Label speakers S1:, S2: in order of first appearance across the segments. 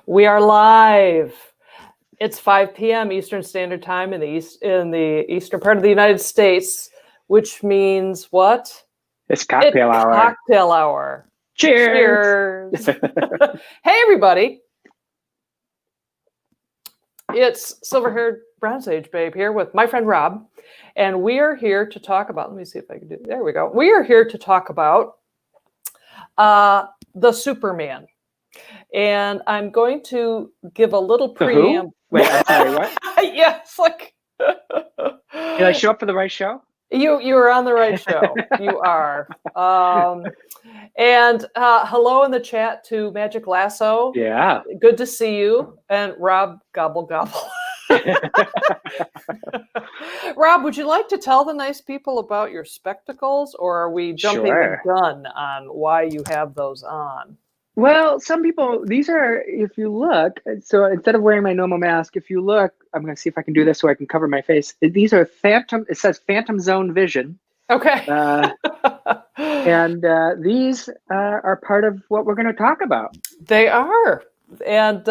S1: We are live. It's 5 p.m. Eastern Standard Time in the eastern part of the United States, which means what?
S2: It's cocktail hour.
S1: Cocktail hour.
S2: Cheers.
S1: Cheers. Hey, everybody. It's silver-haired, bronze-age babe here with my friend Rob, and we are here to talk about, let me see if I can do it. There we go. We are here to talk about the Superman. And I'm going to give a little preamble.
S2: Wait, I'm sorry, what?
S1: Yeah, it's like...
S2: Did I show up for the right show?
S1: You are on the right show. You are. And hello in the chat to Magic Lasso.
S2: Yeah.
S1: Good to see you. And Rob Gobble Gobble. Rob, would you like to tell the nice people about your spectacles, or are we jumping the gun on why you have those on?
S2: Well, some people, these are, if you look, so instead of wearing my normal mask, if you look, I'm going to see if I can do this so I can cover my face. These are it says Phantom Zone Vision.
S1: Okay.
S2: And these are part of what we're going to talk about.
S1: They are. And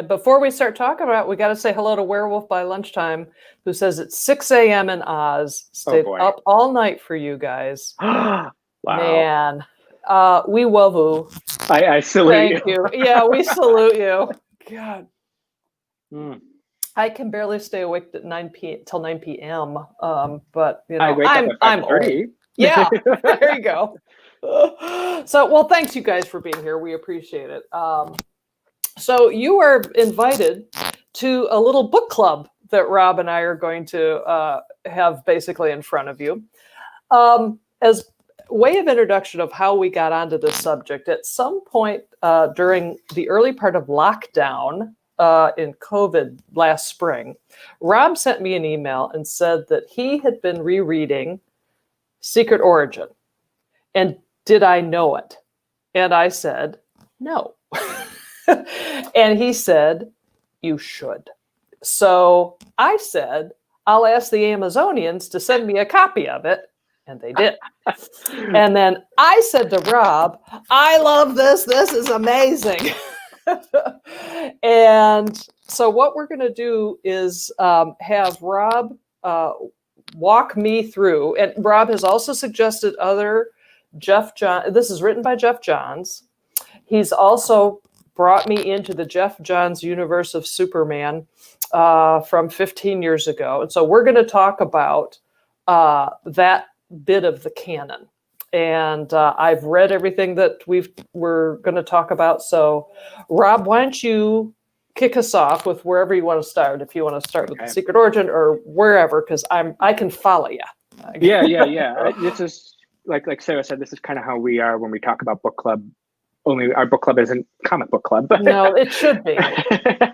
S1: before we start talking about it, we got to say hello to Werewolf by Lunchtime, who says it's 6 a.m. in Oz. Stayed up all night for you guys.
S2: Wow.
S1: Man. We love you.
S2: I salute
S1: Thank you. Yeah, we salute you. God. I can barely stay awake at 9 p.m. But you know,
S2: I wake up at 5:30.
S1: Yeah, there you go. So, well, thanks you guys for being here. We appreciate it. So you are invited to a little book club that Rob and I are going to have basically in front of you. As way of introduction of how we got onto this subject, at some point during the early part of lockdown in COVID last spring, Rob sent me an email and said that he had been rereading Secret Origin. And did I know it? And I said, no. And he said, you should. So I said, I'll ask the Amazonians to send me a copy of it. And they did. And then I said to Rob, I love this. This is amazing. And so what we're going to do is have Rob walk me through. And Rob has also suggested other Geoff Johns. This is written by Geoff Johns. He's also brought me into the Geoff Johns universe of Superman from 15 years ago. And so we're going to talk about that bit of the canon, and I've read everything that we're going to talk about. So Rob, why don't you kick us off with wherever you want to start, if you want to start with the Secret Origin or wherever, because I can follow you.
S2: Yeah. This is like Sarah said, this is kind of how we are when we talk about book club. Only our book club isn't comic book club. But
S1: no, it should be.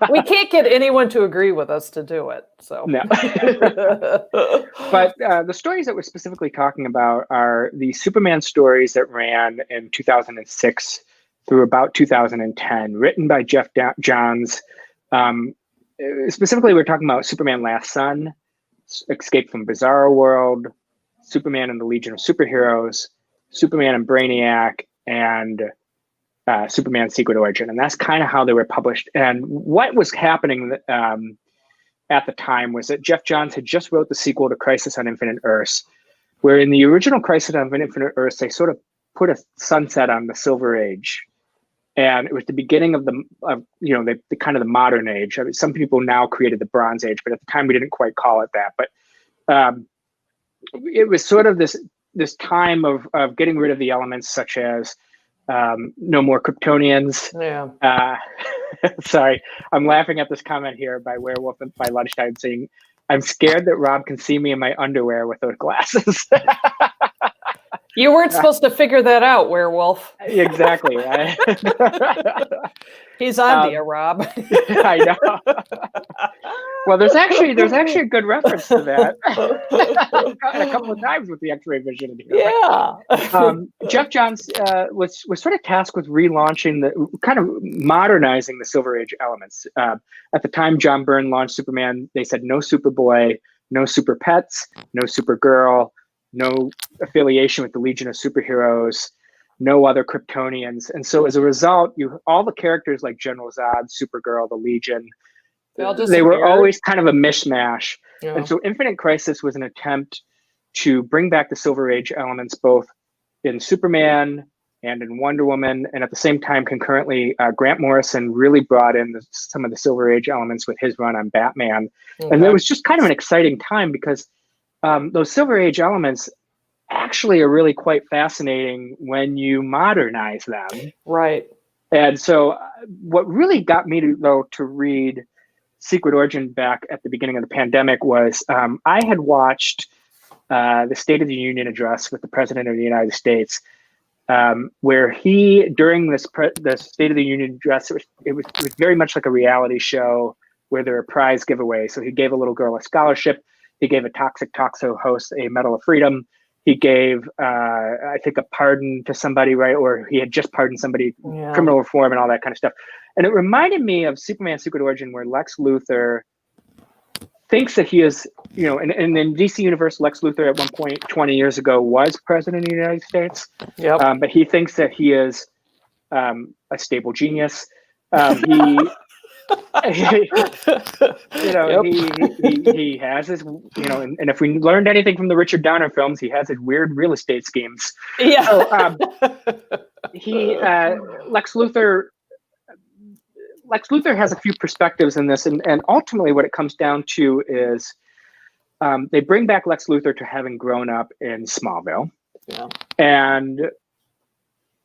S1: We can't get anyone to agree with us to do it. So
S2: no. But the stories that we're specifically talking about are the Superman stories that ran in 2006 through about 2010, written by Geoff Johns. Specifically, we're talking about Superman Last Son, Escape from Bizarro World, Superman and the Legion of Superheroes, Superman and Brainiac, and Superman Secret Origin. And that's kind of how they were published. And what was happening at the time was that Geoff Johns had just wrote the sequel to Crisis on Infinite Earths, where in the original Crisis on Infinite Earths, they sort of put a sunset on the Silver Age. And it was the beginning of the kind of the modern age. I mean, some people now created the Bronze Age, but at the time we didn't quite call it that. But it was sort of this time of getting rid of the elements such as no more Kryptonians.
S1: Yeah.
S2: Sorry, I'm laughing at this comment here by Werewolf by Lunchtime saying, I'm scared that Rob can see me in my underwear with those glasses.
S1: You weren't supposed to figure that out, Werewolf.
S2: Exactly.
S1: He's on to you, Rob.
S2: I know. Well, there's actually a good reference to that a couple of times with the X-ray vision in here.
S1: Yeah.
S2: Geoff Johns was sort of tasked with relaunching kind of modernizing the Silver Age elements. At the time John Byrne launched Superman, they said no Superboy, no Super Pets, no Supergirl, no affiliation with the Legion of Superheroes. no other Kryptonians. And so as a result, all the characters like General Zod, Supergirl, the Legion, they were always kind of a mishmash.
S1: Yeah.
S2: And so Infinite Crisis was an attempt to bring back the Silver Age elements both in Superman and in Wonder Woman. And at the same time, concurrently, Grant Morrison really brought in some of the Silver Age elements with his run on Batman. Okay. And it was just kind of an exciting time because those Silver Age elements actually are really quite fascinating when you modernize them.
S1: Right.
S2: And so what really got me to read Secret Origin back at the beginning of the pandemic was I had watched the State of the Union address with the President of the United States, where he, during the State of the Union address, it was very much like a reality show where there are prize giveaways. So he gave a little girl a scholarship. He gave a Toxic Toxo host a Medal of Freedom. He gave, I think, a pardon to somebody, right? Or he had just pardoned somebody, criminal reform and all that kind of stuff. And it reminded me of Superman Secret Origin, where Lex Luthor thinks that he is, and in DC Universe, Lex Luthor at one point 20 years ago was president of the United States. Yep. But he thinks that he is a stable genius. He has his, and if we learned anything from the Richard Donner films, he has his weird real estate schemes.
S1: Yeah.
S2: So, Lex Luthor has a few perspectives in this, and ultimately what it comes down to is they bring back Lex Luthor to having grown up in Smallville. Yeah. And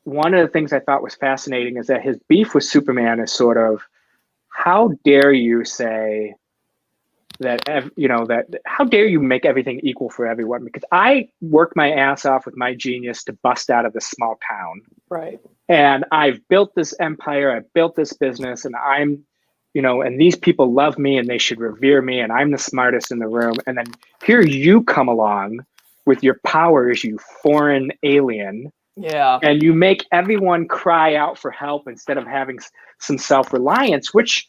S2: one of the things I thought was fascinating is that his beef with Superman is sort of, how dare you say that, how dare you make everything equal for everyone? Because I worked my ass off with my genius to bust out of this small town.
S1: Right.
S2: And I've built this empire, I've built this business, and I'm, and these people love me and they should revere me, and I'm the smartest in the room. And then here you come along with your powers, you foreign alien.
S1: Yeah.
S2: And you make everyone cry out for help instead of having some self-reliance, which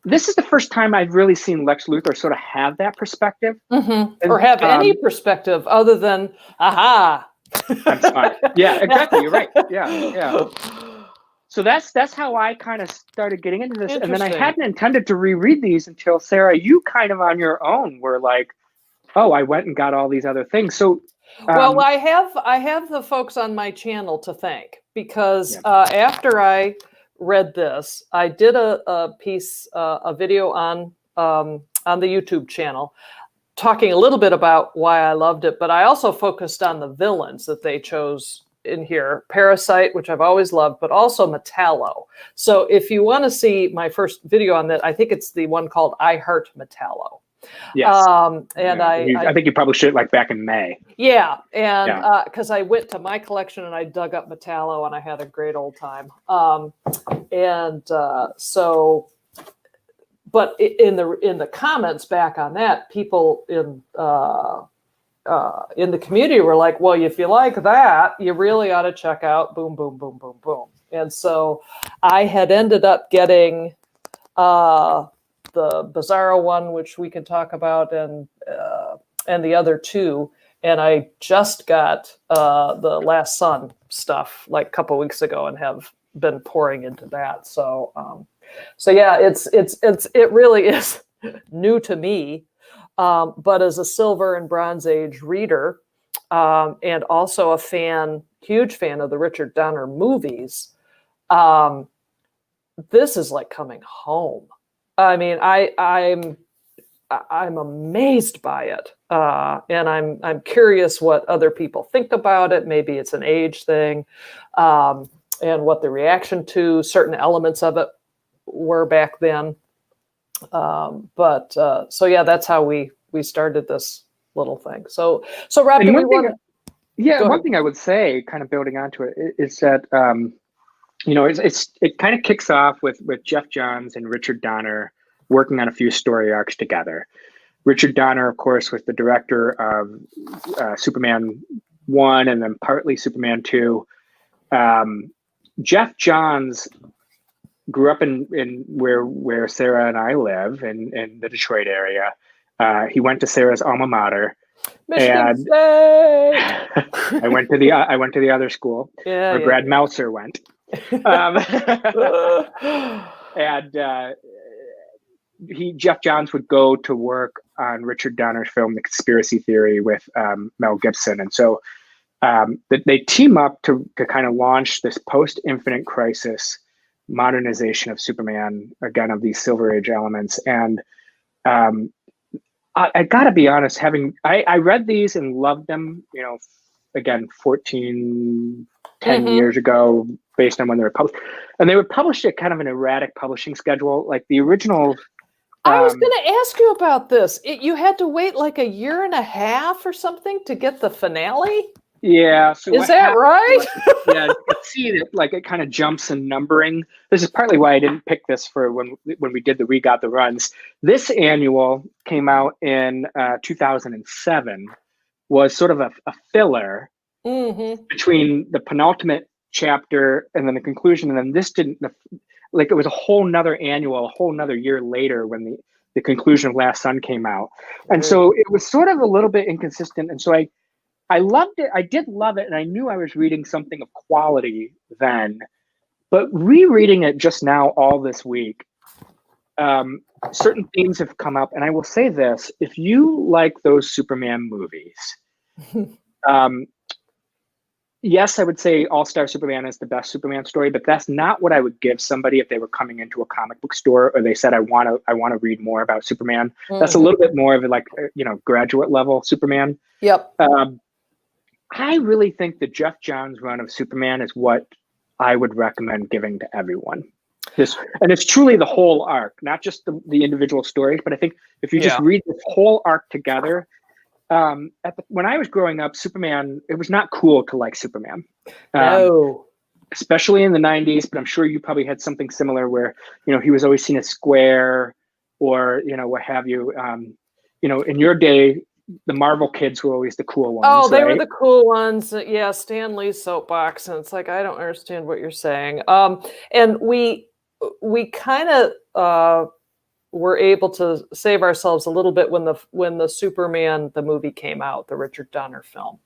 S2: this is the first time I've really seen Lex Luthor sort of have that perspective.
S1: Mm-hmm. Or have any perspective other than, aha.
S2: I'm smart. Yeah, exactly. You're right. Yeah. So that's how I kind of started getting into this. And then I hadn't intended to reread these until, Sarah, you kind of on your own were like, oh, I went and got all these other things. So
S1: well, I have the folks on my channel to thank, because after I read this, I did a video on the YouTube channel talking a little bit about why I loved it, but I also focused on the villains that they chose in here. Parasite, which I've always loved, but also Metallo. So if you want to see my first video on that, I think it's the one called I Heart Metallo.
S2: Yes.
S1: And
S2: I think you published it like back in May.
S1: Yeah. And because I went to my collection and I dug up Metallo and I had a great old time. But in the comments back on that, people in the community were like, well, if you like that, you really ought to check out Boom, Boom, Boom, Boom, Boom. And so I had ended up getting the Bizarro one, which we can talk about, and the other two. And I just got the Last Son stuff like a couple weeks ago and have been pouring into that. So yeah, it really is new to me. But as a Silver and Bronze Age reader, and also huge fan of the Richard Donner movies, this is like coming home. I mean, I'm amazed by it, and I'm curious what other people think about it. Maybe it's an age thing, and what the reaction to certain elements of it were back then. So yeah, that's how we started this little thing. So Rob, do we want to?
S2: Yeah, one thing I would say, kind of building onto it, is that it kind of kicks off with Geoff Johns and Richard Donner working on a few story arcs together. Richard Donner, of course, was the director of Superman 1 and then partly Superman 2. Geoff Johns grew up in where Sarah and I live in the Detroit area. He went to Sarah's alma mater.
S1: Michigan
S2: And
S1: State.
S2: I went to the other school
S1: Yeah,
S2: where
S1: yeah.
S2: Brad Meltzer went. Um, and Geoff Johns would go to work on Richard Donner's film The Conspiracy Theory with Mel Gibson, and so they team up to kind of launch this post-Infinite Crisis modernization of Superman, again, of these Silver Age elements. And I got to be honest, I read these and loved them, again, 10 years ago, based on when they were published. And they were published at kind of an erratic publishing schedule. Like the original...
S1: I was going to ask you about this. You had to wait like a year and a half or something to get the finale?
S2: Yeah. So
S1: is that right?
S2: Yeah, you can see that like it kind of jumps in numbering. This is partly why I didn't pick this for when we did the We Got the Runs. This annual came out in 2007, was sort of a filler between the penultimate chapter and then the conclusion. And then this didn't, like it was a whole nother annual, a whole nother year later when the conclusion of Last Sun came out. And so it was sort of a little bit inconsistent. And so I loved it. I did love it. And I knew I was reading something of quality then, but rereading it just now all this week, certain themes have come up. And I will say this, if you like those Superman movies, yes, I would say All-Star Superman is the best Superman story, but that's not what I would give somebody if they were coming into a comic book store or they said, I want to read more about Superman. That's a little bit more of a graduate level Superman.
S1: Yep.
S2: I really think the Geoff Johns run of Superman is what I would recommend giving to everyone. And it's truly the whole arc, not just the individual stories, but I think if you just read this whole arc together, when I was growing up, Superman, it was not cool to like Superman.
S1: No.
S2: Especially in the 90s, but I'm sure you probably had something similar where, he was always seen as square or, what have you. In your day, the Marvel kids were always the cool ones.
S1: Oh, they
S2: right?
S1: were the cool ones. Yeah, Stan Lee's soapbox. And it's like, I don't understand what you're saying. And we kind of were able to save ourselves a little bit when the Superman, the movie came out, the Richard Donner film.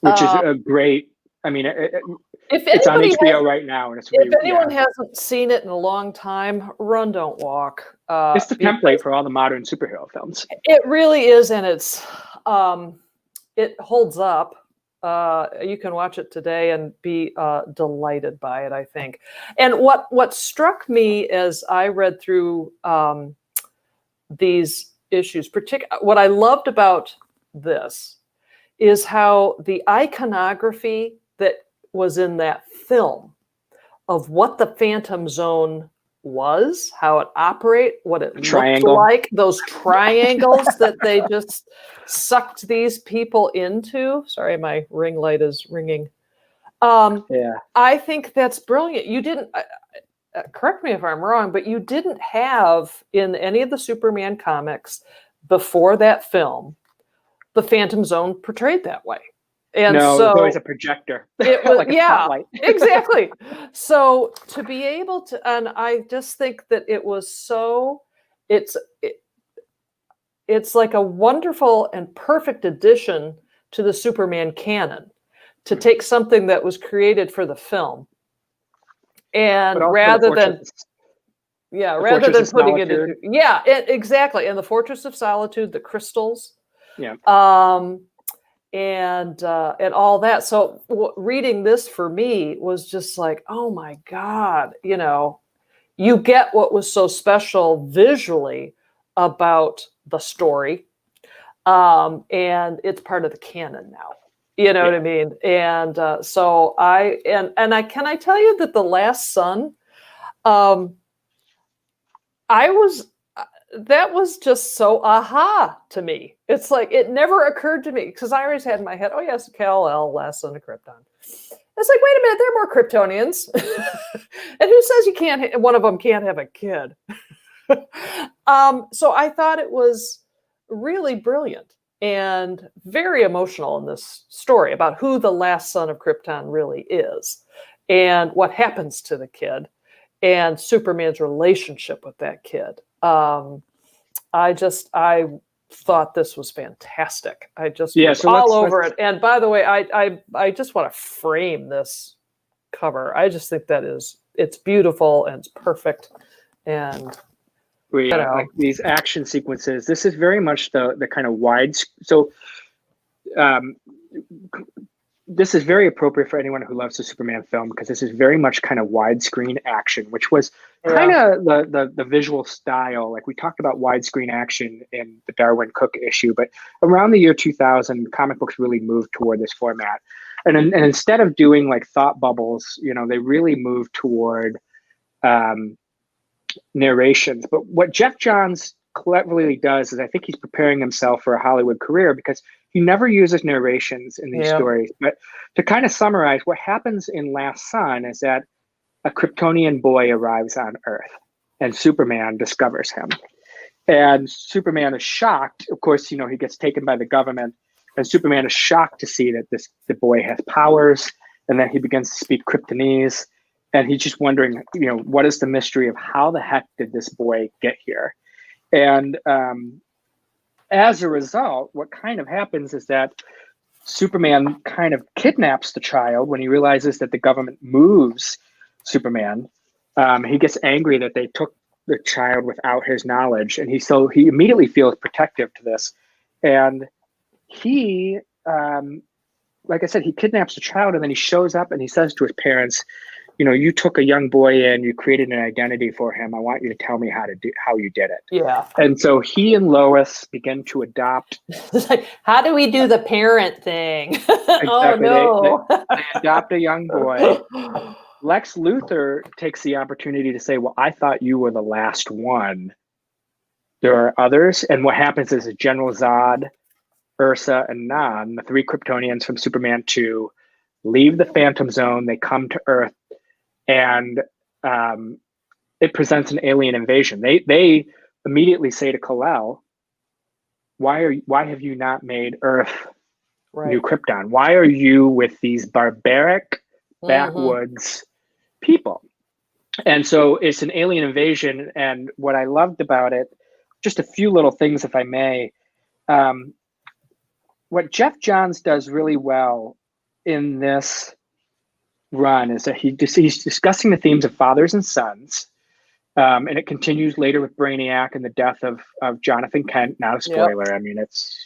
S2: Which is a great, it's on HBO right now. And
S1: if anyone hasn't seen it in a long time, Run, Don't Walk.
S2: It's the template for all the modern superhero films.
S1: It really is, and it holds up. You can watch it today and be delighted by it, I think. And what struck me as I read through these issues, what I loved about this is how the iconography that was in that film of what the Phantom Zone was, how it operated, what it looked like, those triangles that they just sucked these people into. Sorry, my ring light is ringing. I think that's brilliant. You didn't, correct me if I'm wrong, but you didn't have in any of the Superman comics before that film, the Phantom Zone portrayed that way. And
S2: no,
S1: so
S2: it was always a projector.
S1: It was,
S2: like a spotlight.
S1: Exactly. So to be able to, and I just think that it was so, it's like a wonderful and perfect addition to the Superman canon to take something that was created for the film and rather than putting it into, exactly. And the Fortress of Solitude, the crystals.
S2: Yeah.
S1: And all that. So reading this for me was just like, oh my God, you get what was so special visually about the story. And it's part of the canon now. You know what I mean? And so can I tell you that the Last Sun, that was just so aha to me. It's like, it never occurred to me because I always had in my head, oh yes, Kal-El, Last Son of Krypton. It's like, wait a minute, there are more Kryptonians. And who says one of them can't have a kid? So I thought it was really brilliant and very emotional in this story about who the last son of Krypton really is and what happens to the kid and Superman's relationship with that kid. I thought this was fantastic. I just
S2: Yeah,
S1: was
S2: so
S1: all over it. And by the way, I just want to frame this cover. I just think it's beautiful and it's perfect. And
S2: like these action sequences, this is very much the kind of wide. So this is very appropriate for anyone who loves the Superman film, because this is very much kind of widescreen action, which was kind of the visual style. Like we talked about widescreen action in the Darwin Cook issue, but around the year 2000, comic books really moved toward this format. And instead of doing like thought bubbles, they really moved toward narrations. But what Geoff Johns cleverly does is I think he's preparing himself for a Hollywood career, because he never uses narrations in these stories. But to kind of summarize, what happens in Last Son is that a Kryptonian boy arrives on Earth and Superman discovers him. And Superman is shocked. Of course, he gets taken by the government, and Superman is shocked to see that the boy has powers, and then he begins to speak Kryptonese. And he's just wondering, what is the mystery of how the heck did this boy get here? And as a result, what kind of happens is that Superman kind of kidnaps the child when he realizes that the government moves Superman. He gets angry that they took the child without his knowledge, and he immediately feels protective to this. And he, like I said, he kidnaps the child, and then he shows up and he says to his parents, you took a young boy in, you created an identity for him. I want you to tell me how you did it.
S1: Yeah.
S2: And so he and Lois begin to adopt.
S1: It's like, how do we do the parent thing?
S2: Exactly.
S1: Oh no.
S2: They adopt a young boy. Lex Luthor takes the opportunity to say, well, I thought you were the last one. There are others. And what happens is General Zod, Ursa, and Nan, the three Kryptonians from Superman 2, leave the Phantom Zone. They come to Earth, and it presents an alien invasion. They immediately say to Kal-El, why have you not made Earth New Krypton? Why are you with these barbaric backwoods people? And so it's an alien invasion. And what I loved about it, just a few little things, if I may, what Geoff Johns does really well in this run is that he's discussing the themes of fathers and sons, and it continues later with Brainiac and the death of Jonathan Kent. Not a spoiler. I mean, it's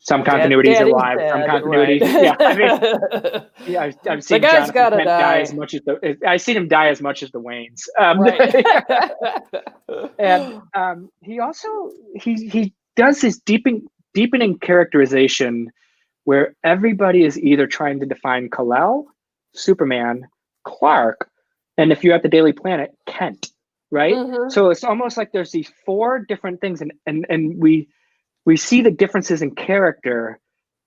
S2: some continuity is alive, some continuity. Right. I've seen Jonathan Kent die as much as I've seen him die as much as the Waynes. And he also he does this deepening characterization where everybody is either trying to define Kal-El, Superman, Clark, and if you're at the Daily Planet, Kent, right? So it's almost like there's these four different things, and we see the differences in character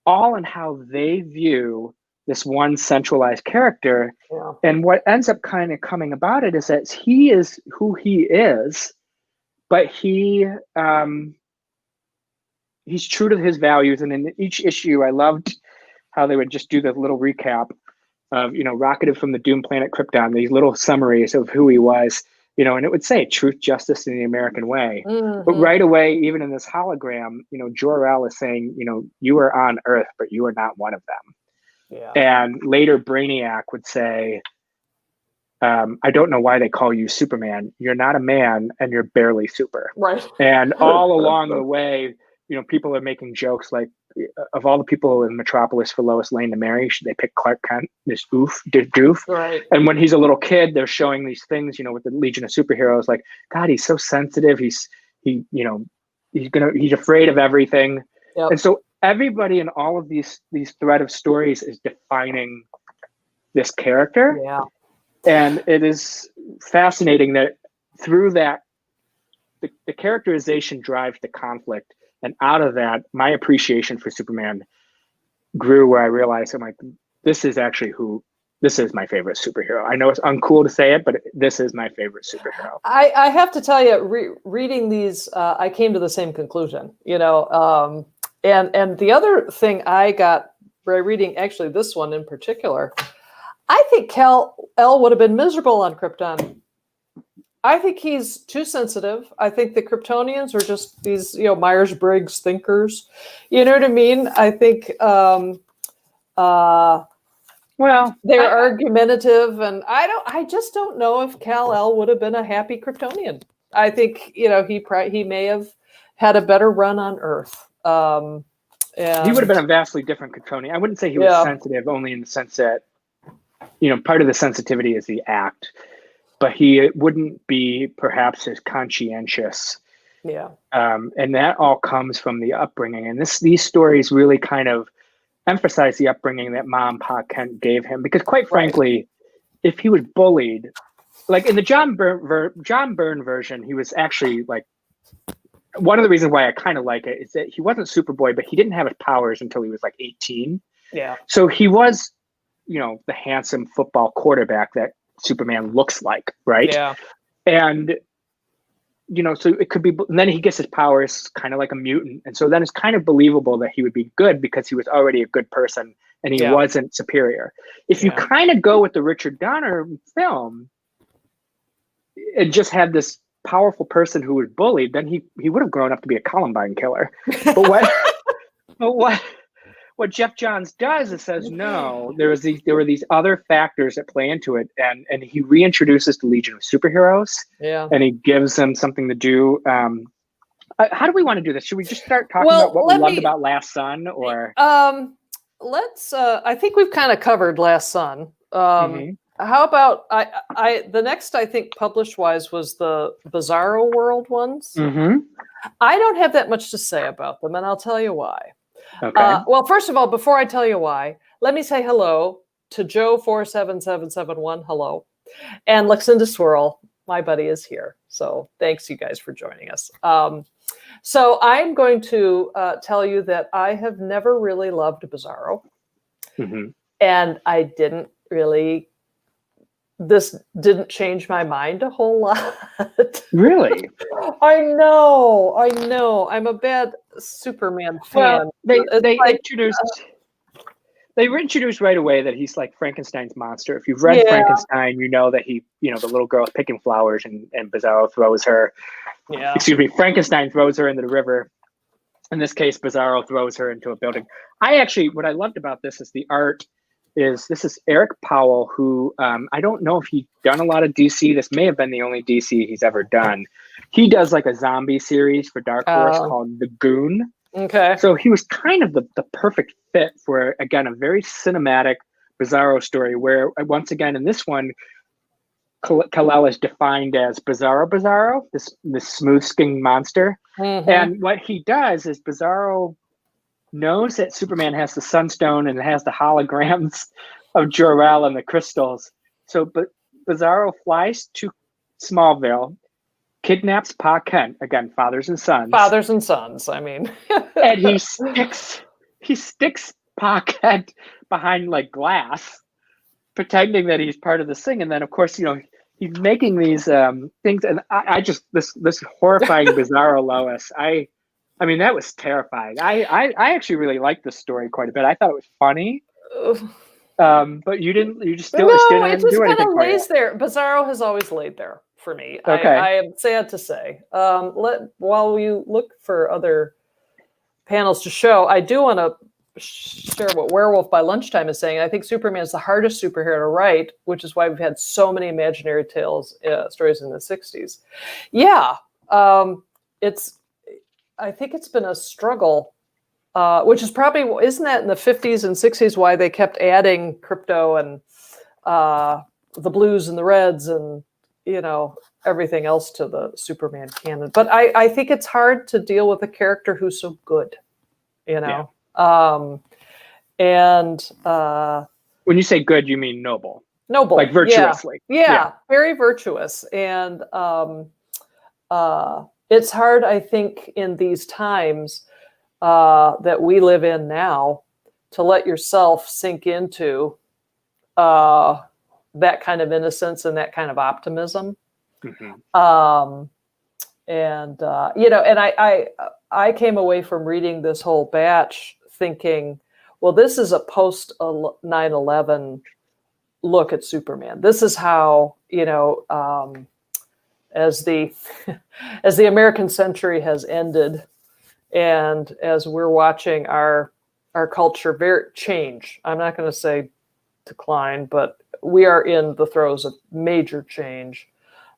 S2: all in how they view this one centralized character. And what ends up kind of coming about it is that he is who he is, but he's true to his values. And in each issue, I loved how they would just do the little recap of, rocketed from the Doom planet Krypton, these little summaries of who he was, and it would say truth, justice, and the American way. But right away, even in this hologram, Jor-El is saying, you are on Earth, but you are not one of them. And later Brainiac would say, I don't know why they call you Superman. You're not a man and you're barely super.
S1: Right.
S2: And all along the way, people are making jokes like, of all the people in Metropolis for Lois Lane to marry, should they pick Clark Kent, this doof? Right. And when he's a little kid, they're showing these things, with the Legion of Superheroes, like, God, he's so sensitive. He's afraid of everything. And so everybody in all of these thread of stories is defining this character. And it is fascinating that through that, the characterization drives the conflict. And out of that, my appreciation for Superman grew, where I realized, I'm like, this is my favorite superhero. I know it's uncool to say it, but this is my favorite superhero.
S1: I have to tell you, reading these, I came to the same conclusion, and the other thing I got by reading, actually this one in particular, I think Kal-El would have been miserable on Krypton. I think he's too sensitive. I think the Kryptonians are just these, Myers-Briggs thinkers. You know what I mean? I think
S2: Well,
S1: they're argumentative, and I just don't know if Kal-El would have been a happy Kryptonian. I think, he may have had a better run on Earth. And,
S2: he would have been a vastly different Kryptonian. I wouldn't say he was sensitive only in the sense that, part of the sensitivity is the act, but he wouldn't be perhaps as conscientious.
S1: Yeah.
S2: And that all comes from the upbringing. And these stories really kind of emphasize the upbringing that Mom, Pa Kent gave him. Because quite frankly, if he was bullied, like in the John Byrne version, he was actually like, one of the reasons why I kind of like it is that he wasn't Superboy, but he didn't have his powers until he was like 18.
S1: Yeah.
S2: So he was, the handsome football quarterback that Superman looks like, right?
S1: Yeah.
S2: And, so it could be, and then he gets his powers kind of like a mutant. And so then it's kind of believable that he would be good because he was already a good person and he wasn't superior. If you kind of go with the Richard Donner film and just had this powerful person who was bullied, then he would have grown up to be a Columbine killer. But what Geoff Johns does is says, no, there were these other factors that play into it. And he reintroduces the Legion of Superheroes.
S1: Yeah.
S2: And he gives them something to do. How do we want to do this? Should we just start talking about what we loved about Last Son, or?
S1: Let's, I think we've kind of covered Last Son. How about, the next, I think, published-wise was the Bizarro World ones. I don't have that much to say about them, and I'll tell you why.
S2: Okay.
S1: Well, first of all, before I tell you why, let me say hello to Joe47771. Hello. And Luxinda Swirl, my buddy, is here. So thanks, you guys, for joining us. So I'm going to tell you that I have never really loved Bizarro. And I didn't really... This didn't change my mind a whole lot.
S2: Really?
S1: I know. I'm a bad Superman fan.
S2: Well, they were introduced right away that he's like Frankenstein's monster. If you've read Frankenstein, you know that he, the little girl's picking flowers and Bizarro throws her.
S1: Yeah.
S2: Excuse me, Frankenstein throws her into the river. In this case, Bizarro throws her into a building. What I loved about this is the art. This is Eric Powell, who I don't know if he's done a lot of DC. This may have been the only DC he's ever done. He does like a zombie series for Dark Horse called The Goon.
S1: Okay.
S2: So he was kind of the perfect fit for, again, a very cinematic Bizarro story where, once again, in this one, Kal-El is defined as Bizarro, this smooth-skinned monster. And what he does is Bizarro knows that Superman has the Sunstone and it has the holograms of Jor-El and the crystals. So Bizarro flies to Smallville, kidnaps Pa Kent, again, fathers and sons.
S1: Fathers and sons, I mean.
S2: And he sticks Pa Kent behind like glass, pretending that he's part of the thing. And then, of course, he's making these things. And I just, this horrifying Bizarro Lois, I mean, that was terrifying. I actually really liked this story quite a bit. I thought it was funny. But you didn't do anything.
S1: It just kind of lays there. Bizarro has always laid there for me.
S2: Okay.
S1: I am sad to say. While you look for other panels to show, I do want to share what Werewolf by Lunchtime is saying. I think Superman is the hardest superhero to write, which is why we've had so many imaginary tales stories in the 60s. Yeah. I think it's been a struggle, which is probably, isn't that in the 50s and 60s why they kept adding Crypto and the blues and the reds and, everything else to the Superman canon. But I think it's hard to deal with a character who's so good,
S2: Yeah.
S1: When
S2: you say good, you mean noble.
S1: Noble.
S2: Like virtuously.
S1: Yeah. Very virtuous. And it's hard, I think, in these times that we live in now to let yourself sink into that kind of innocence and that kind of optimism. And I came away from reading this whole batch thinking, well, this is a post 9/11 look at Superman. This is how, as the as the American century has ended, and as we're watching our culture very change. I'm not going to say decline, but we are in the throes of major change.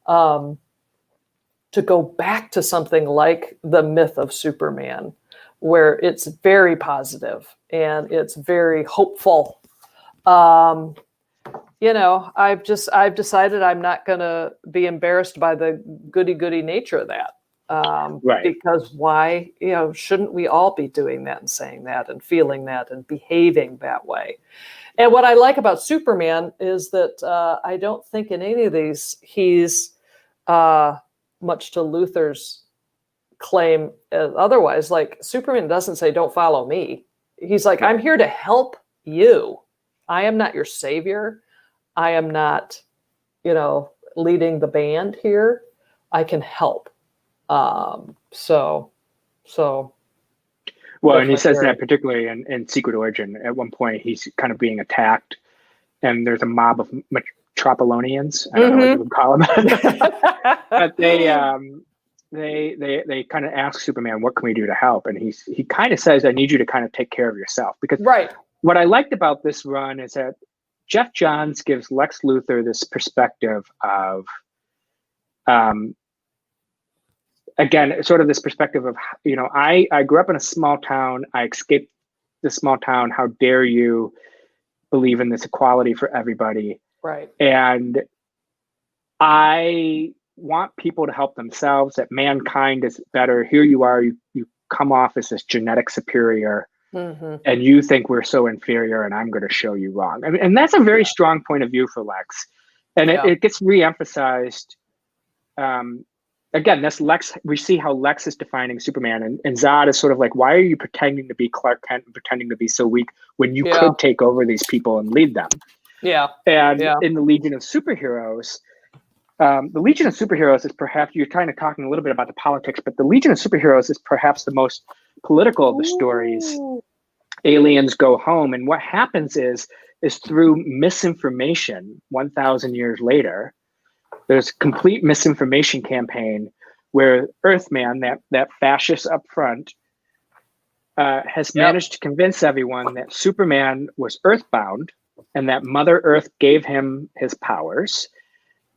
S1: To go back to something like the myth of Superman, where it's very positive and it's very hopeful. I've decided I'm not going to be embarrassed by the goody nature of that.
S2: Right.
S1: Because why, shouldn't we all be doing that and saying that and feeling that and behaving that way? And what I like about Superman is that I don't think in any of these he's much to Luther's claim otherwise. Like, Superman doesn't say, don't follow me. He's like, I'm here to help you. I am not your savior. I am not, leading the band here. I can help. So.
S2: Well, and he says that particularly in Secret Origin. At one point, he's kind of being attacked, and there's a mob of Metropolonians. I don't know what you would call them, but they kind of ask Superman, "What can we do to help?" And he kind of says, "I need you to kind of take care of yourself." Because what I liked about this run is that Geoff Johns gives Lex Luthor this perspective of, again, sort of this perspective of, I grew up in a small town. I escaped the small town. How dare you believe in this equality for everybody?
S1: Right.
S2: And I want people to help themselves, that mankind is better. Here you are, you come off as this genetic superior, and you think we're so inferior, and I'm going to show you wrong. And that's a very strong point of view for Lex. And it gets re-emphasized. Again, that's Lex. We see how Lex is defining Superman, and Zod is sort of like, why are you pretending to be Clark Kent and pretending to be so weak when you could take over these people and lead them?
S1: Yeah.
S2: And in the Legion of Superheroes, is perhaps, you're kind of talking a little bit about the politics, but the Legion of Superheroes is perhaps the most political of the stories. Aliens go home, and what happens is through misinformation 1,000 years later, there's a complete misinformation campaign where Earthman, that fascist up front, has managed to convince everyone that Superman was earthbound and that Mother Earth gave him his powers,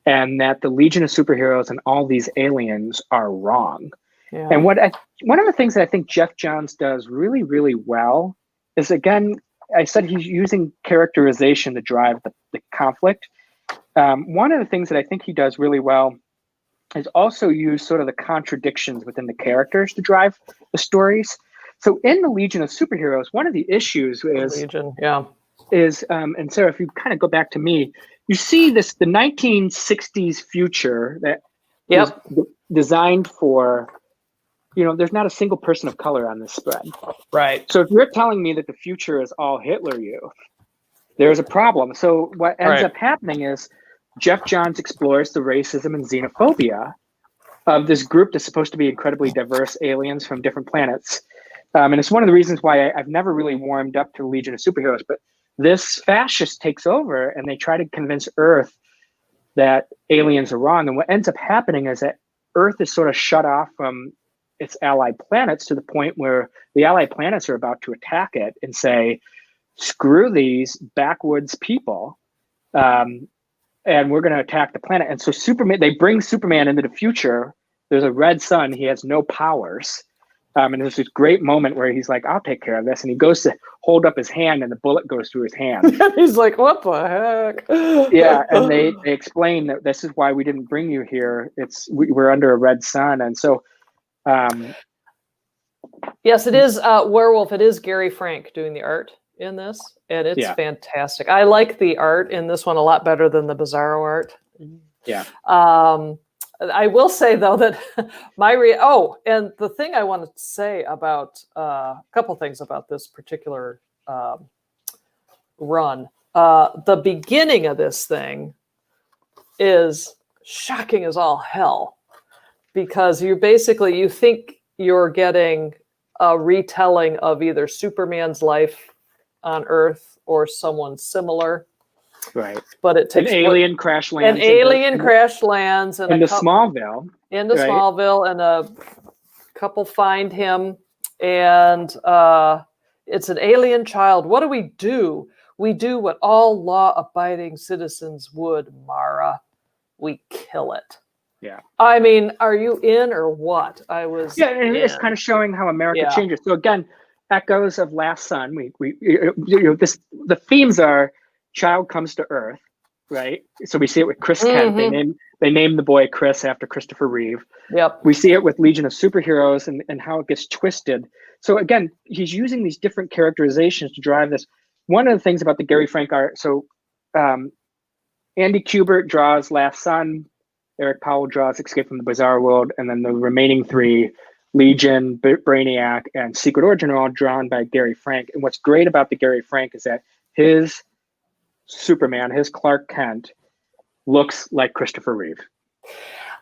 S2: and that the Legion of Superheroes and all these aliens are wrong. Yeah. And one of the things that I think Geoff Johns does really, really well is, again, I said he's using characterization to drive the conflict. One of the things that I think he does really well is also use sort of the contradictions within the characters to drive the stories. So in the Legion of Superheroes, one of the issues is and Sarah, if you kind of go back to me, you see the 1960s future that was designed for, there's not a single person of color on this spread.
S1: Right.
S2: So if you're telling me that the future is all Hitler youth, there's a problem. So what ends up happening is Geoff Johns explores the racism and xenophobia of this group that's supposed to be incredibly diverse aliens from different planets. And it's one of the reasons why I've never really warmed up to the Legion of Superheroes. But this fascist takes over, and they try to convince Earth that aliens are wrong. And what ends up happening is that Earth is sort of shut off from its allied planets to the point where the allied planets are about to attack it and say, screw these backwoods people, and we're going to attack the planet. And so they bring Superman into the future. There's a red sun. He has no powers. And there's this great moment where he's like, I'll take care of this. And he goes to hold up his hand, and the bullet goes through his hand.
S1: He's like, what the heck?
S2: Yeah. And they explain that this is why we didn't bring you here. We're under a red sun. And so,
S1: yes, it is Werewolf. It is Gary Frank doing the art in this, and it's fantastic. I like the art in this one a lot better than the Bizarro art.
S2: Yeah.
S1: I will say though that and the thing I want to say about a couple things about this particular run, the beginning of this thing is shocking as all hell, because you think you're getting a retelling of either Superman's life on Earth or someone similar.
S2: Right.
S1: But it
S2: An
S1: takes
S2: alien crash lands.
S1: an alien crash lands
S2: into Smallville.
S1: Into
S2: right?
S1: Smallville, and a couple find him, and it's an alien child. What do? We do what all law-abiding citizens would, Mara. We kill it.
S2: Yeah.
S1: I mean, are you in or what? I was.
S2: Yeah, and it's kind of showing how America changes. So again, echoes of Last Son. The themes are child comes to Earth, right? So we see it with Chris Kent. They name the boy Chris after Christopher Reeve.
S1: Yep.
S2: We see it with Legion of Superheroes and how it gets twisted. So again, he's using these different characterizations to drive this. One of the things about the Gary Frank art, so Andy Kubert draws Last Son, Eric Powell draws Escape from the Bizarre World, and then the remaining three, Legion, Brainiac, and Secret Origin, are all drawn by Gary Frank. And what's great about the Gary Frank is that his Superman, his Clark Kent, looks like Christopher Reeve.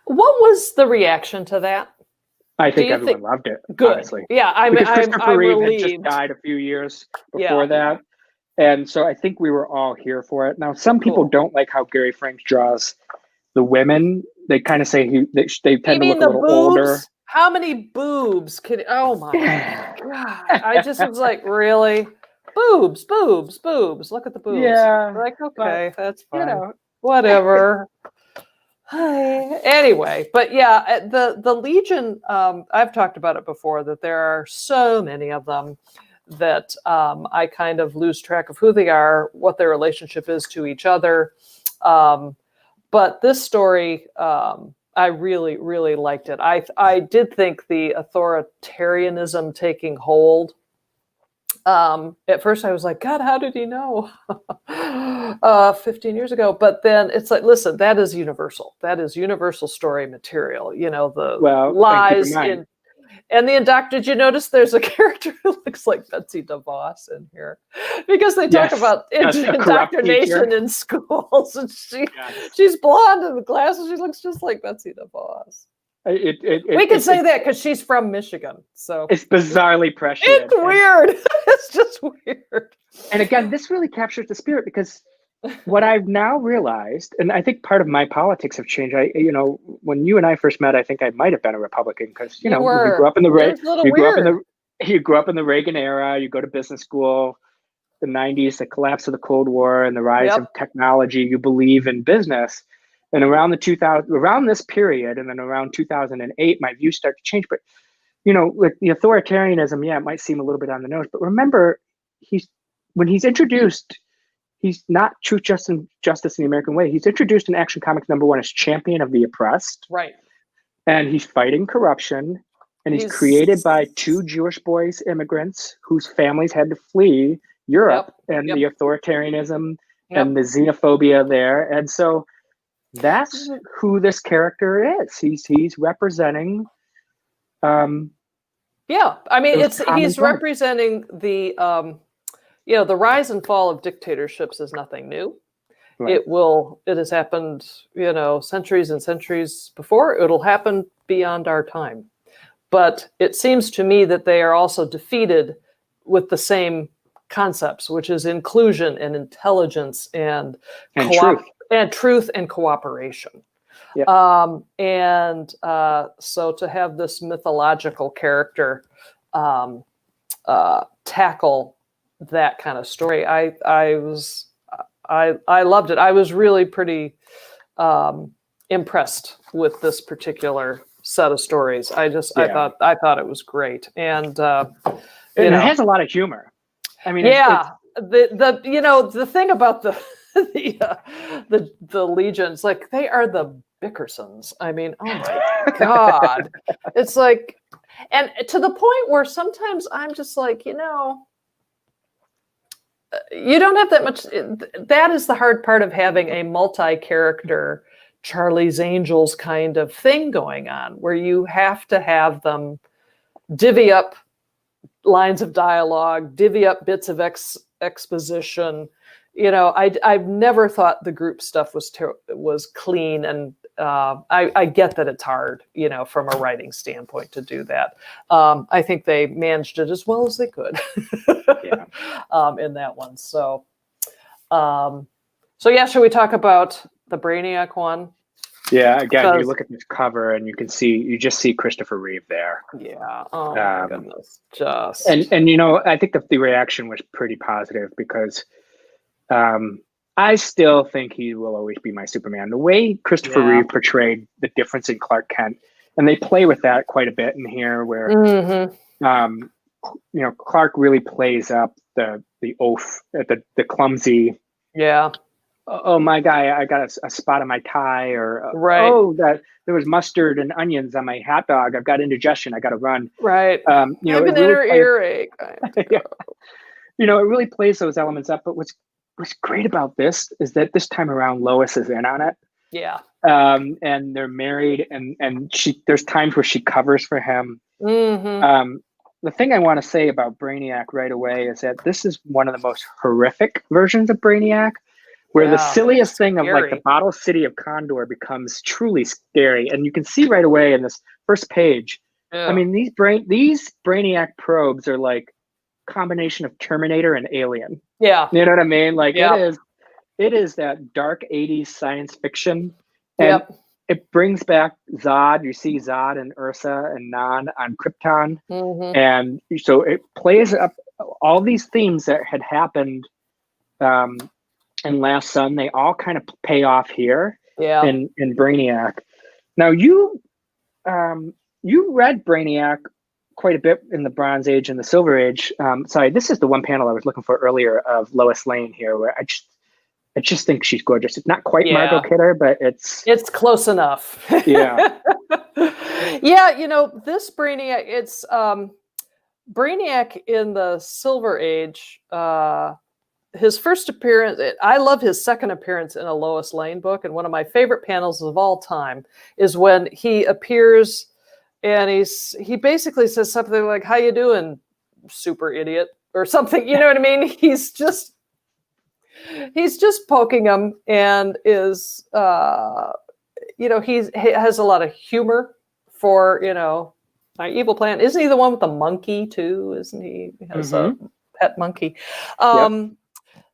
S1: What was the reaction to that?
S2: I think everyone loved it.
S1: Good.
S2: Honestly.
S1: Yeah, I'm
S2: Reeve
S1: relieved.
S2: had just died a few years before that. And so I think we were all here for it. Now, some people don't like how Gary Frank draws the women. They kind of say they tend to look a little older.
S1: How many boobs could? Oh my God! I just was like, really? Boobs. Look at the boobs.
S2: Yeah.
S1: Like, okay, that's fine. Whatever. Anyway, but yeah, the Legion. I've talked about it before, that there are so many of them that I kind of lose track of who they are, what their relationship is to each other. But this story, I really, really liked it. I did think the authoritarianism taking hold. At first I was like, God, how did he know 15 years ago? But then it's like, listen, that is universal. That is universal story material. You know, the lies in. And did you notice there's a character who looks like Betsy DeVos in here? Because they talk about indoctrination in schools, and she's blonde and the glasses. She looks just like Betsy DeVos. We can say that because she's from Michigan. So
S2: it's bizarrely prescient.
S1: It's weird. It's just weird.
S2: And again, this really captures the spirit, because what I've now realized, and I think part of my politics have changed. When you and I first met, I think I might have been a Republican, because you grew up in the you grew up in the Reagan era. You go to business school, the '90s, the collapse of the Cold War, and the rise of technology. You believe in business, and around this period, and then around 2008, my views start to change. But with the authoritarianism, it might seem a little bit on the nose, but remember, when he's introduced. He's not true justice in the American way. He's introduced in Action Comics #1 as champion of the oppressed.
S1: Right.
S2: And he's fighting corruption. And he's created by two Jewish boys, immigrants, whose families had to flee Europe and the authoritarianism and the xenophobia there. And so that's who this character is. He's representing. I mean, he's representing the. The rise and fall of dictatorships is nothing new. Right. It has happened, centuries and centuries before. It'll happen beyond our time. But it seems to me that they are also defeated with the same concepts, which is inclusion and intelligence and truth and cooperation. Yep. So to have this mythological character tackle that kind of story, I loved it. I was really pretty impressed with this particular set of stories. I thought it was great, and it has a lot of humor. I mean,
S1: the thing about the Legions, like, they are the Bickersons. I mean, oh my God, it's like, and to the point where sometimes I'm just like, you don't have that much. That is the hard part of having a multi-character Charlie's Angels kind of thing going on, where you have to have them divvy up lines of dialogue, divvy up bits of exposition. I've never thought the group stuff was clean, and I get that it's hard, from a writing standpoint to do that. I think they managed it as well as they could in that one. So So yeah, should we talk about the Brainiac one?
S2: Yeah, again, you
S1: Because
S2: look at this cover and you just see Christopher Reeve there.
S1: yeah, oh my
S2: Um,
S1: goodness, just
S2: and I think the reaction was pretty positive because I still think he will always be my Superman. The way Christopher
S1: yeah.
S2: Reeve portrayed the difference in Clark Kent, and they play with that quite a bit in here, where
S1: Mm-hmm.
S2: Clark really plays up the oaf, the clumsy.
S1: Yeah,
S2: Oh, my guy, I got a spot on my tie, or
S1: right,
S2: oh, that there was mustard and onions on my hot dog. I've got indigestion. I got to run.
S1: right.
S2: I
S1: I have
S2: it
S1: an
S2: really
S1: inner
S2: plays.
S1: earache. I have to go.
S2: Yeah, it really plays those elements up. But what's great about this is that this time around, Lois is in on it.
S1: Yeah.
S2: And they're married, and there's times where she covers for him.
S1: Mm-hmm.
S2: The thing I want to say about Brainiac right away is that this is one of the most horrific versions of Brainiac, where the
S1: Yeah.
S2: silliest thing of like the
S1: Scary.
S2: bottle city of Condor becomes truly scary. And you can see right away in this first page.
S1: Yeah.
S2: I mean, these Brainiac probes are like combination of Terminator and Alien.
S1: Yeah.
S2: You know what I mean? Like
S1: Yeah.
S2: it is that dark 80s science fiction. And
S1: Yep.
S2: it brings back Zod. You see Zod and Ursa and Nan on Krypton.
S1: Mm-hmm.
S2: And so it plays up all these themes that had happened in Last Sun. They all kind of pay off here
S1: Yeah.
S2: in Brainiac. Now you read Brainiac quite a bit in the Bronze Age and the Silver Age. Sorry, this is the one panel I was looking for earlier of Lois Lane here, where I just think she's gorgeous. It's not quite
S1: Yeah.
S2: Margot Kidder, but it's
S1: close enough.
S2: Yeah.
S1: Yeah, this Brainiac, it's Brainiac in the Silver Age. His first appearance, I love his second appearance in a Lois Lane book, and one of my favorite panels of all time is when he appears and he basically says something like, "How you doing, super idiot?" or something. You know what I mean? He's just poking him, and is he has a lot of humor for my evil plan. Isn't he the one with the monkey too? Isn't he? He has a pet monkey.
S2: Yep.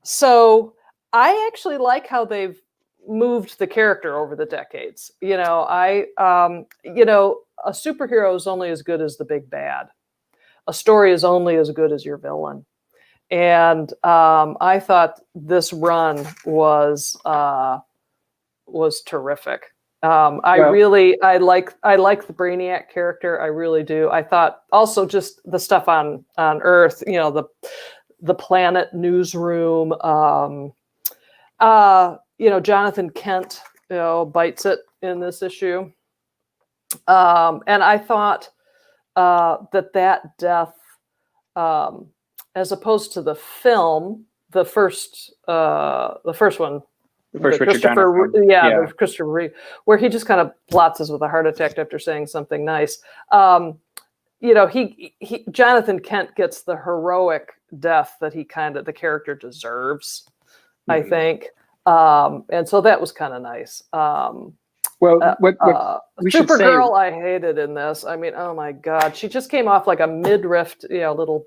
S1: So I actually like how they've moved the character over the decades. A superhero is only as good as the big bad. A story is only as good as your villain. And I thought this run was terrific. I like the Brainiac character. I really do. I thought also just the stuff on Earth, the planet newsroom, Jonathan Kent, bites it in this issue. And I thought that death, as opposed to the film, the first one, the Christopher Reeve, where he just kind of plots us with a heart attack after saying something nice. Jonathan Kent gets the heroic death that the character deserves, I think. And so that was kind of nice. Supergirl, I hated in this. I mean, oh my God, she just came off like a midriff, little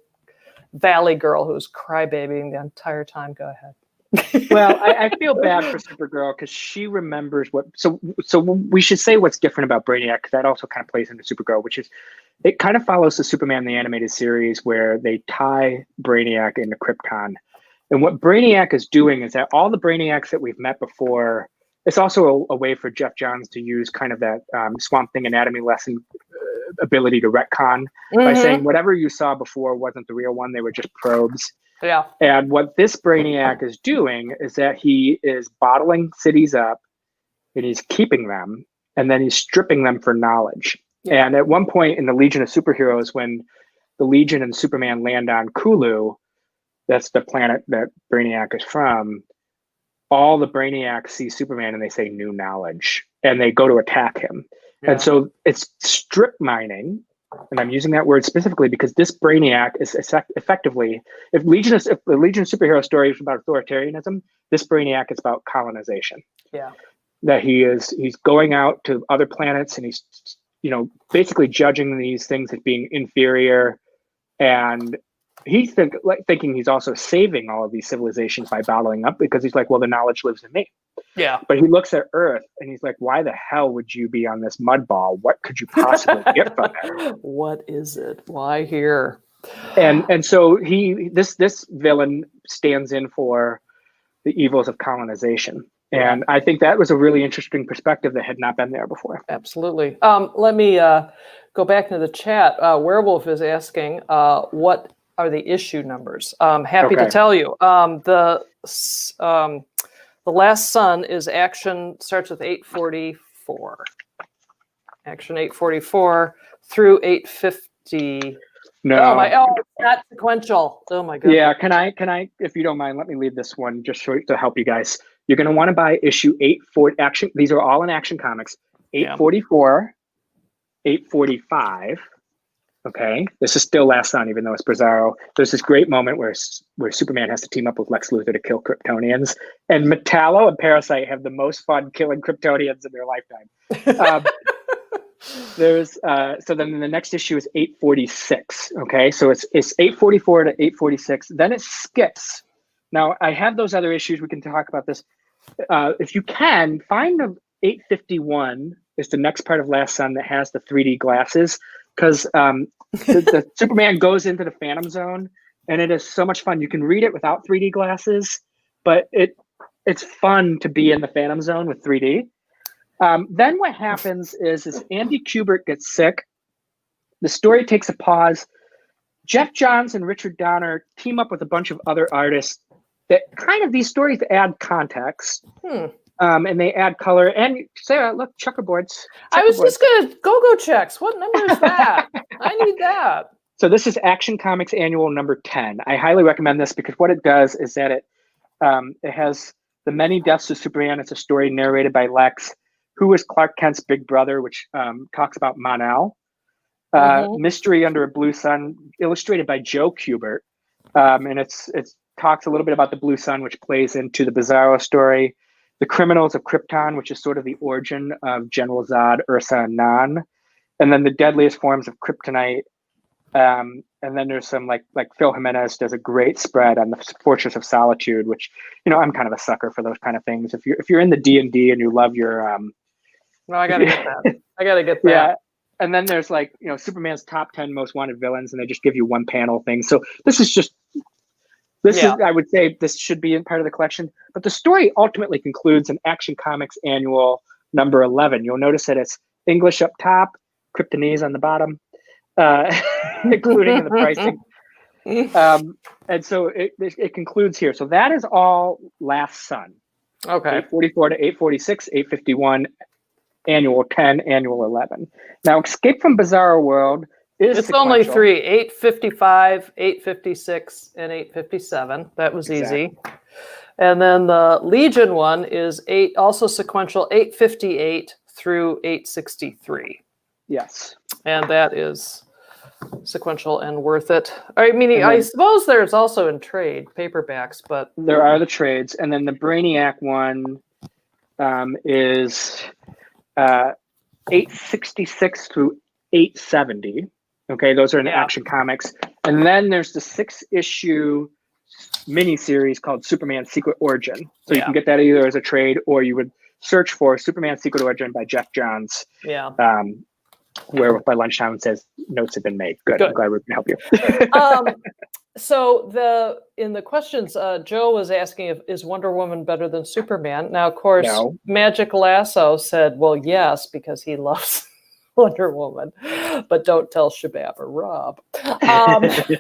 S1: valley girl who's crybabying the entire time. Go ahead.
S2: Well, I feel bad for Supergirl because she remembers what. So we should say what's different about Brainiac, because that also kind of plays into Supergirl, which is it kind of follows the Superman the Animated Series, where they tie Brainiac into Krypton. And what Brainiac is doing is that all the Brainiacs that we've met before, it's also a way for Geoff Johns to use kind of that Swamp Thing anatomy lesson ability to retcon by saying whatever you saw before wasn't the real one. They were just probes.
S1: Yeah.
S2: And what this Brainiac is doing is that he is bottling cities up and he's keeping them, and then he's stripping them for knowledge. Yeah. And at one point in the Legion of Superheroes, when the Legion and Superman land on Kulu, that's the planet that Brainiac is from, all the Brainiacs see Superman and they say new knowledge, and they go to attack him. Yeah. And so it's strip mining. And I'm using that word specifically because this Brainiac is effectively, if the Legion superhero story is about authoritarianism, this Brainiac is about colonization.
S1: Yeah.
S2: That he's going out to other planets, and he's, basically judging these things as being inferior, and he's thinking he's also saving all of these civilizations by bottling up, because he's like, well, the knowledge lives in me.
S1: Yeah.
S2: But he looks at Earth and he's like, why the hell would you be on this mud ball? What could you possibly get from it?
S1: What is it? Why here?
S2: And so this villain stands in for the evils of colonization. And I think that was a really interesting perspective that had not been there before.
S1: Absolutely. Let me go back into the chat. Werewolf is asking, what are the issue numbers? I'm happy to tell you. The Last Sun is action, starts with 844. Action 844 through 850.
S2: No.
S1: It's not sequential. Oh my goodness.
S2: Yeah, can I, if you don't mind, let me leave this one just to help you guys. You're going to want to buy issue 840 action. These are all in Action Comics. 844, 845. Okay, this is still Last Sun, even though it's Bizarro. There's this great moment where Superman has to team up with Lex Luthor to kill Kryptonians, and Metallo and Parasite have the most fun killing Kryptonians in their lifetime. So then the next issue is 846. Okay, so it's 844 to 846. Then it skips. Now I have those other issues. We can talk about this. If you can find the 851 is the next part of Last Sun that has the 3D glasses, because the Superman goes into the Phantom Zone, and it is so much fun. You can read it without 3D glasses, but it's fun to be in the Phantom Zone with 3D. Then what happens is Andy Kubert gets sick. The story takes a pause. Geoff Johns and Richard Donner team up with a bunch of other artists that kind of, these stories add context. And they add color. And Sarah, look, checkerboards.
S1: I was just going to go checks. What number is that? I need that.
S2: So this is Action Comics Annual number 10. I highly recommend this because what it does is that it has The Many Deaths of Superman. It's a story narrated by Lex, who is Clark Kent's big brother, which talks about Mon-El. Mystery Under a Blue Sun, illustrated by Joe Kubert. And it talks a little bit about the Blue Sun, which plays into the Bizarro story. The Criminals of Krypton, which is sort of the origin of General Zod, Ursa, and Nan. And then the Deadliest Forms of Kryptonite. And then there's some like Phil Jimenez does a great spread on the Fortress of Solitude, which, I'm kind of a sucker for those kind of things. If you're in the D&D and you love your
S1: no, I gotta get that. I gotta get that.
S2: Yeah. And then there's Superman's top 10 most wanted villains, and they just give you one panel thing. So this is I would say this should be in part of the collection. But the story ultimately concludes in Action Comics Annual number 11. You'll notice that it's English up top, Kryptonese on the bottom, including in the pricing. And so it concludes here. So that is all Last Sun.
S1: Okay.
S2: 844 to 846, 851, Annual 10, Annual 11. Now, Escape from Bizarro World is
S1: It's
S2: sequential.
S1: only 3, 855, 856, and 857. That was easy. And then the Legion one is also sequential, 858 through 863.
S2: Yes.
S1: And that is sequential and worth it. I mean, I suppose there's also in trade paperbacks, but
S2: there are the trades. And then the Brainiac one is 866 through 870. Okay, those are in Action Comics. And then there's the 6-issue miniseries called Superman Secret Origin. So you can get that either as a trade, or you would search for Superman Secret Origin by Geoff Johns.
S1: Yeah.
S2: Where by lunchtime it says notes have been made. Good. I'm glad we can help you.
S1: So in the questions, Joe was asking is Wonder Woman better than Superman? Now, of course, Magic Lasso said, well, yes, because he loves Wonder Woman, but don't tell SHBAB or Rob. I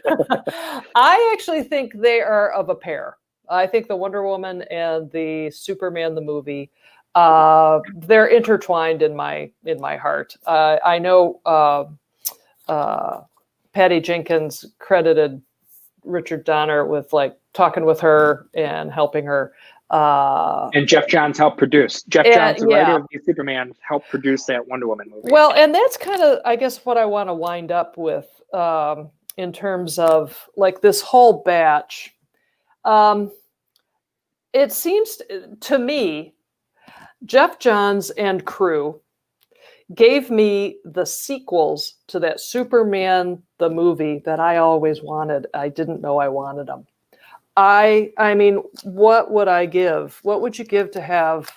S1: actually think they are of a pair. I think the Wonder Woman and the Superman the movie, they're intertwined in my heart. I know Patty Jenkins credited Richard Donner with talking with her and helping her.
S2: And Geoff Johns helped produce. Geoff Johns, the writer of Superman, helped produce that Wonder Woman movie.
S1: Well, and that's kind of, I guess, what I want to wind up with in terms of this whole batch. It seems to me, Geoff Johns and crew gave me the sequels to that Superman, the movie that I always wanted. I didn't know I wanted them. I mean, what would I give? What would you give to have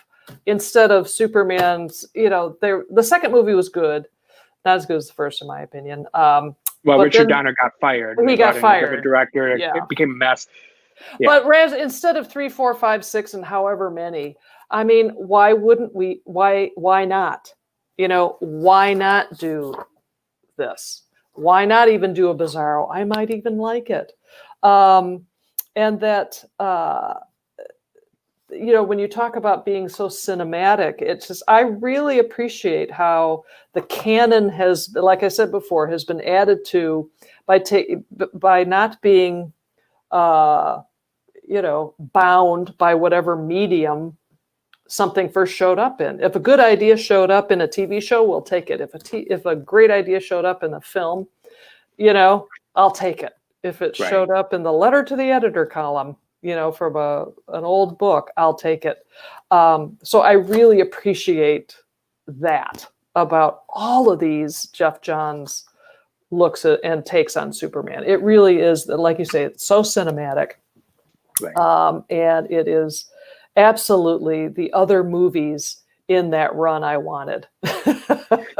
S1: instead of Superman's, the second movie was good. Not as good as the first, in my opinion.
S2: Well, Richard Donner got fired.
S1: He got fired.
S2: The director,
S1: yeah.
S2: It became a mess.
S1: Yeah. But instead of 3, 4, 5, 6, and however many, I mean, why wouldn't we? Why not? Why not do this? Why not even do a Bizarro? I might even like it. And that, when you talk about being so cinematic, it's just, I really appreciate how the canon has, like I said before, has been added to by not being, bound by whatever medium something first showed up in. If a good idea showed up in a TV show, we'll take it. If a great idea showed up in a film, I'll take it. If it showed up in the letter to the editor column, from an old book, I'll take it. So I really appreciate that about all of these Geoff Johns looks at and takes on Superman. It really is, like you say, it's so cinematic. Right. And it is absolutely the other movies in that run I wanted.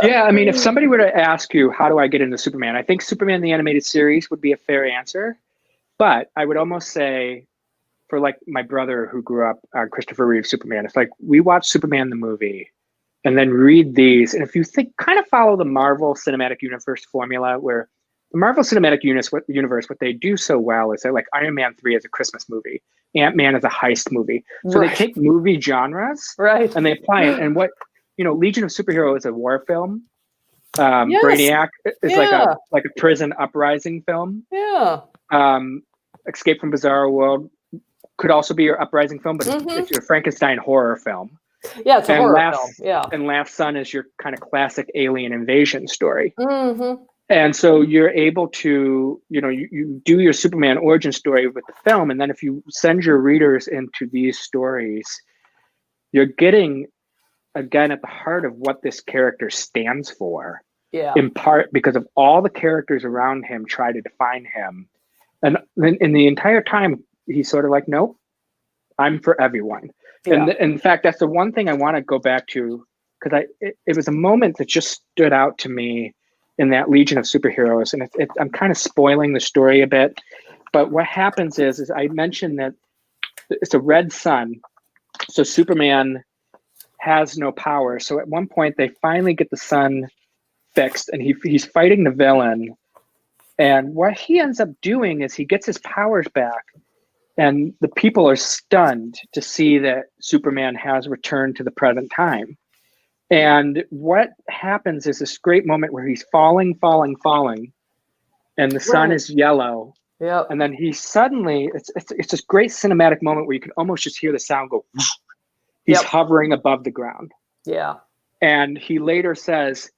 S2: Yeah, I mean, if somebody were to ask you, how do I get into Superman? I think Superman the Animated Series would be a fair answer. But I would almost say, for like my brother who grew up on Christopher Reeve's Superman, it's like we watch Superman the movie and then read these. And if you kind of follow the Marvel Cinematic Universe formula, where the Marvel Cinematic Universe, what they do so well is that, like, Iron Man 3 is a Christmas movie. Ant-Man is a heist movie. So they take movie genres and they apply it. And what, Legion of Superhero is a war film. Yes. Brainiac is like a prison uprising film.
S1: Yeah.
S2: Escape from Bizarro World could also be your uprising film, but it's your Frankenstein horror film.
S1: Yeah, it's a horror film. Yeah.
S2: And Last Son is your kind of classic alien invasion story.
S1: Mm-hmm.
S2: And so you're able to, you do your Superman origin story with the film. And then if you send your readers into these stories, you're getting, again, at the heart of what this character stands for.
S1: Yeah.
S2: In part because of all the characters around him try to define him. And then in the entire time, he's sort of like, nope, I'm for everyone. Yeah. And in fact, that's the one thing I want to go back to, because it was a moment that just stood out to me in that Legion of Superheroes. And I'm kind of spoiling the story a bit. But what happens is I mentioned that it's a red sun. So Superman has no power. So at one point, they finally get the sun fixed, and he's fighting the villain. And what he ends up doing is he gets his powers back, and the people are stunned to see that Superman has returned to the present time. And what happens is this great moment where he's falling, and the sun is yellow.
S1: Yeah.
S2: And then he suddenly, it's this great cinematic moment where you can almost just hear the sound go. He's hovering above the ground.
S1: Yeah. And
S2: he later says,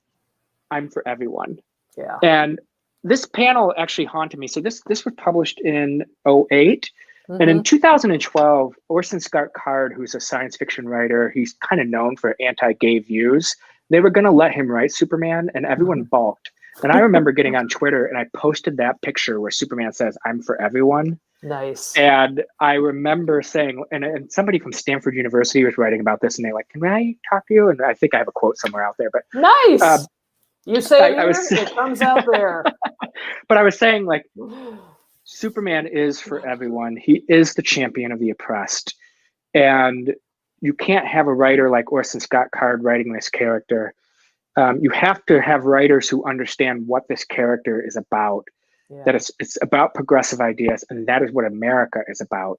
S2: I'm for everyone.
S1: Yeah.
S2: And this panel actually haunted me. So this was published in 2008. Mm-hmm. And in 2012, Orson Scott Card, who's a science fiction writer, he's kind of known for anti-gay views. They were going to let him write Superman, and everyone balked. And I remember getting on Twitter, and I posted that picture where Superman says, I'm for everyone.
S1: Nice.
S2: And I remember saying, and somebody from Stanford University was writing about this, and they're like, can I talk to you? And I think I have a quote somewhere out there. But
S1: nice. You say it comes out there.
S2: But I was saying, like, Superman is for everyone. He is the champion of the oppressed. And you can't have a writer like Orson Scott Card writing this character. You have to have writers who understand what this character is about, that it's about progressive ideas, and that is what America is about.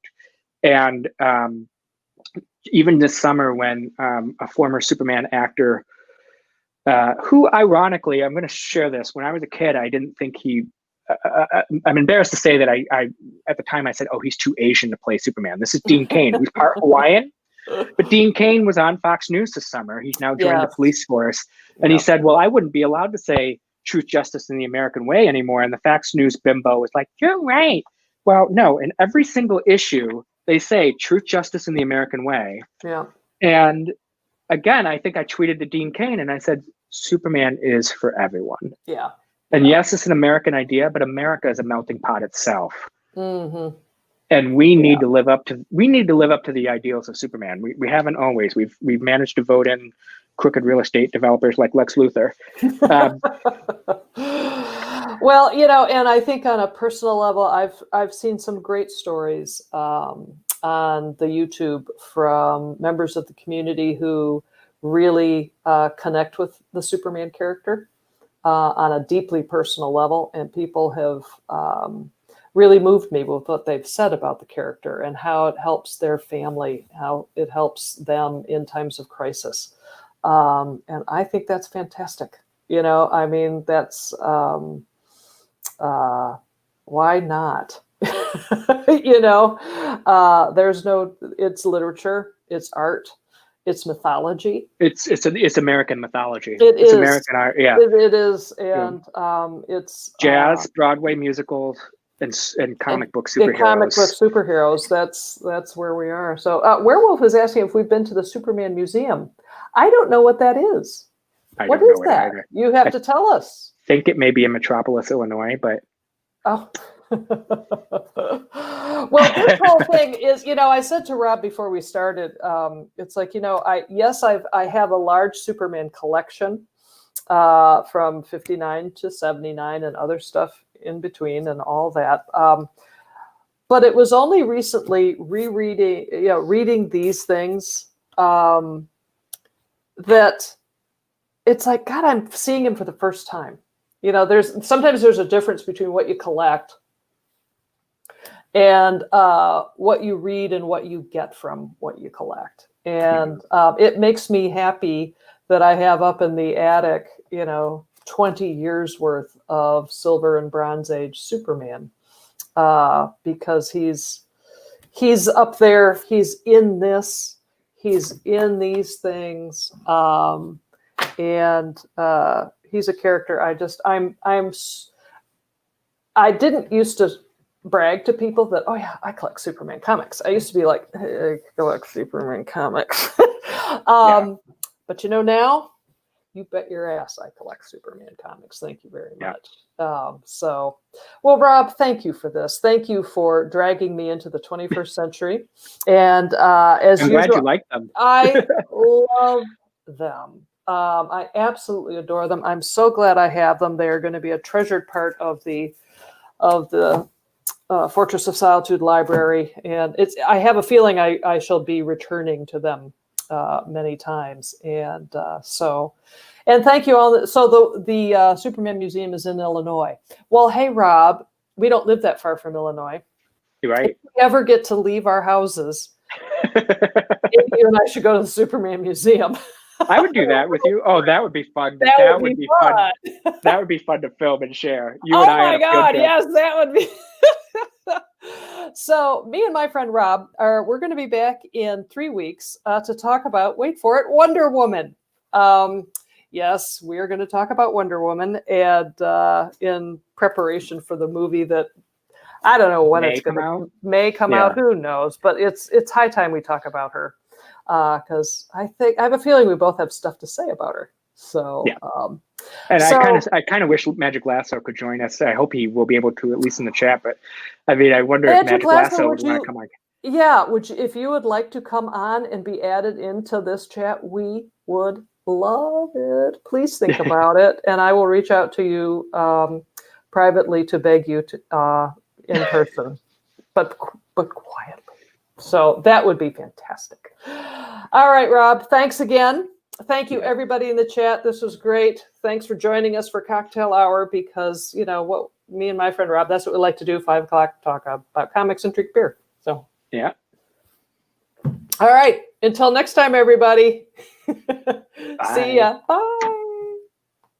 S2: And even this summer when a former Superman actor, who ironically, I'm going to share this, when I was a kid, I didn't think I'm embarrassed to say that I at the time I said, oh, he's too Asian to play Superman. This is Dean Cain, who's part Hawaiian. But Dean Cain was on Fox News this summer. He's now joined the police force. And he said, well, I wouldn't be allowed to say truth, justice, and the American way anymore. And the Fox News bimbo was like, you're right. Well, no, in every single issue, they say truth, justice, and the American way.
S1: Yeah.
S2: And again, I think I tweeted to Dean Cain and I said, Superman is for everyone.
S1: Yeah.
S2: And yes, it's an American idea, but America is a melting pot itself.
S1: Mm-hmm.
S2: And we need to live up to the ideals of Superman. We haven't always. We've managed to vote in crooked real estate developers like Lex Luthor.
S1: Well, and I think on a personal level, I've seen some great stories on the YouTube from members of the community who really connect with the Superman character on a deeply personal level, and people have really moved me with what they've said about the character and how it helps their family, how it helps them in times of crisis. And I think that's fantastic. I mean, that's why not? It's literature, it's art, it's mythology.
S2: It's American mythology.
S1: It's
S2: American art. Yeah,
S1: it is, and it's
S2: jazz, Broadway musicals, and comic book superheroes.
S1: Comic book superheroes. That's where we are. So, Werewolf is asking if we've been to the Superman Museum. I don't know what that is. What is that? Either. You have to tell us.
S2: I think it may be in Metropolis, Illinois, but
S1: oh. Well, this whole thing is, I said to Rob before we started, it's like, I have a large Superman collection from 59 to 79 and other stuff in between and all that. But it was only recently reading these things that it's like, God, I'm seeing him for the first time. Sometimes there's a difference between what you collect and what you read and what you get from what you collect. And it makes me happy that I have up in the attic, 20 years worth of Silver and Bronze Age Superman, because he's up there, he's in this, he's in these things, and he's a character. I didn't used to brag to people that, oh yeah, I collect Superman comics. I used to be like, hey, I collect Superman comics. But now, you bet your ass I collect Superman comics. Thank you very much. Well, Rob, thank you for this. Thank you for dragging me into the 21st century. And as
S2: I'm
S1: usual,
S2: glad you like them.
S1: I love them. I absolutely adore them. I'm so glad I have them. They are going to be a treasured part of the Fortress of Solitude library, and I have a feeling I shall be returning to them many times. And and thank you all. So the Superman Museum is in Illinois. Well, hey Rob, we don't live that far from Illinois.
S2: You're right.
S1: If we ever get to leave our houses, maybe you and I should go to the Superman Museum.
S2: I would do that with you. Oh, that would be fun.
S1: That would be fun.
S2: That would be fun to film and share.
S1: Oh my God, yes, that would be. So me and my friend Rob we're going to be back in 3 weeks to talk about, wait for it, Wonder Woman. Yes, we are going to talk about Wonder Woman, and in preparation for the movie that I don't know when it's going to may come out. Who knows? But it's high time we talk about her. Because I have a feeling we both have stuff to say about her. So,
S2: and I kind of wish Magic Lasso could join us. I hope he will be able to, at least in the chat. But I mean, I wonder if Magic Lasso would want to come on.
S1: Yeah, if you would like to come on and be added into this chat, we would love it. Please think about it, and I will reach out to you privately to beg you to in person, but quietly. So that would be fantastic. All right, Rob, thanks again. Thank you, everybody in the chat. This was great. Thanks for joining us for Cocktail Hour, because, what me and my friend Rob, that's what we like to do, 5 o'clock, talk about comics and drink beer. So,
S2: yeah.
S1: All right. Until next time, everybody. See ya. Bye.